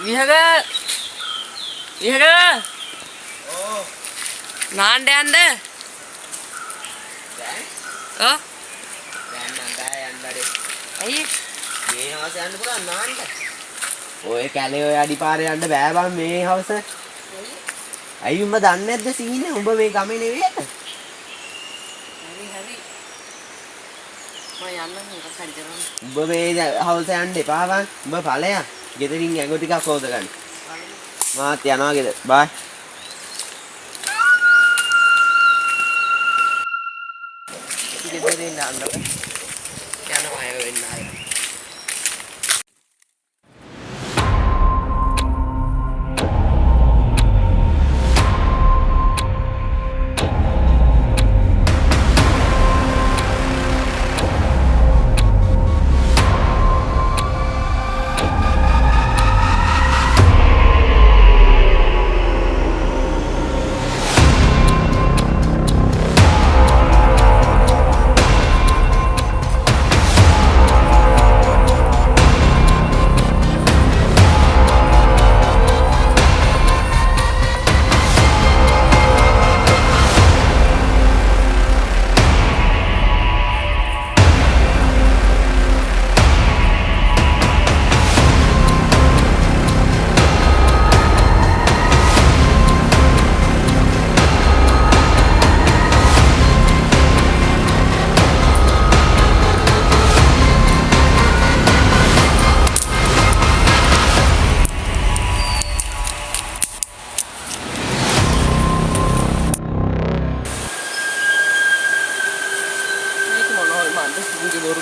විහක ඕ නාන්න යන්න දැන් ඔව් දැන් නම් බෑ යන්න බඩේ ඇයි මේ හවස යන්න පුළුවන් නාන්න ඔය කැලේ ඔය අඩිපාරේ යන්න බෑ බං මේ හවස ඇයි උඹ දන්නේ නැද්ද සීනේ උඹ මේ ගමේ නෙවෙයිද හරි හරි මම යන්න මොකක් හරි කරන්න උඹ මේ හවස යන්න එපා බං උඹ ඵලයක් ගෙදරින් ඇඟ ටිකක් හොද ගන්න මාත් යනවා ගෙදර බයි ගෙදරින් යන්න යනවා අය වෙන්න ආය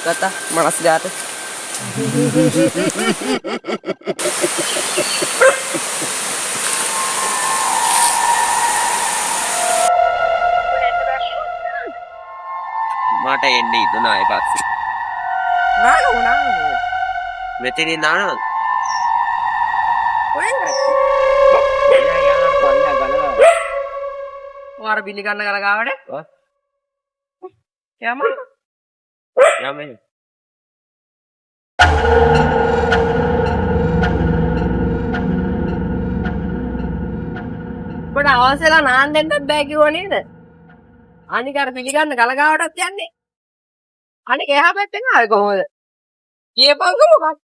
kata malas gata මට එන්නේ ඉදුණා ඒ පස්සේ නානවා මෙතනින් නානවද ඔය යන්න පල්ලා ගලවා ඔයාර බිලි ගන්න ගලගාවට යම යමෙන් ඔබට අවශ්‍යලා නාන්න දෙන්නත් බෑ කිව්ව නේද? අනික අර පිළිගන්න ගලගාවටත් යන්නේ. අනික එහා පැත්තෙන් ආවේ කොහොමද? කියපන්කො මොකක්ද?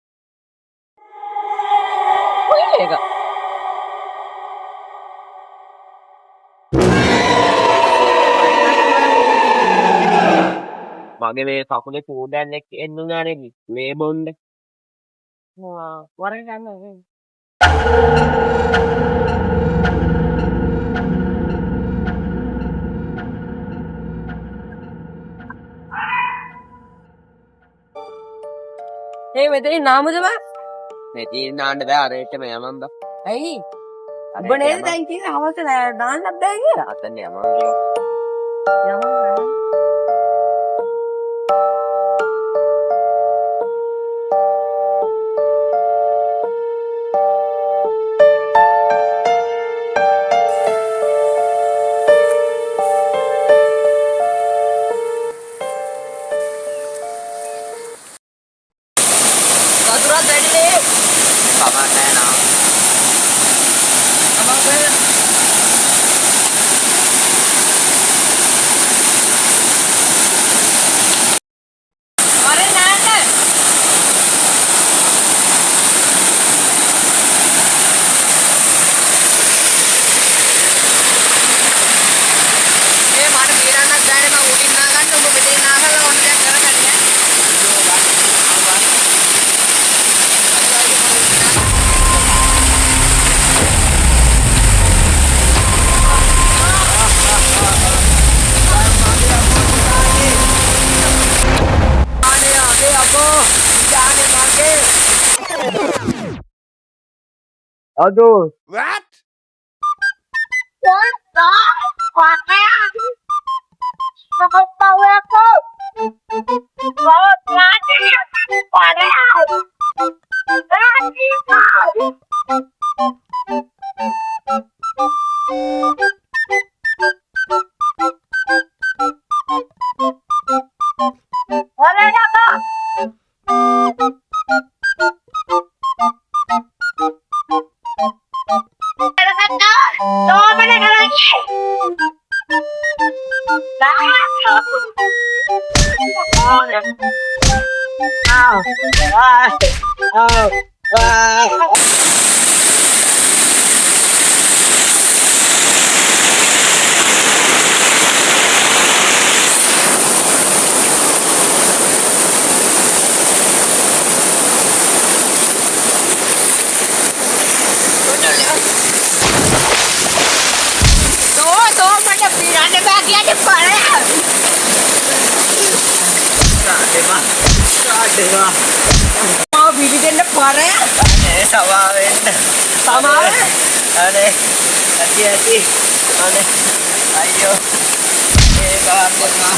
ඔය එක. මගේ මේ කකුලේ කූඩැල්ලෙක් එන්නුනානේ මේ බොන්න වරක ගන්න. ඒ මෙතනින් නාමුද බා? මෙතනින් නාන්න බෑ අරේටම යමන් බා. ඇයි? ඔබ නේද දැන් කියන්නේ අවශ්‍ය නාන්නත් බෑ කියලා. අතන යමන් ගියා. යමන්. Waturat ready deh. Kapan saya nak? Abang saya. Mari nanda. Mari pilih anak saya mau udah nagan, tunggu bete nagan lah orang yang kerja kan ya. Aduh. What? mau bikin pare sama වෙන්න. sama අනේ ඇති අනේ අයියෝ ඒ ගන්න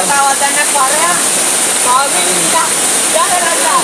tawatannya pare mau bikin jangan අයියෝ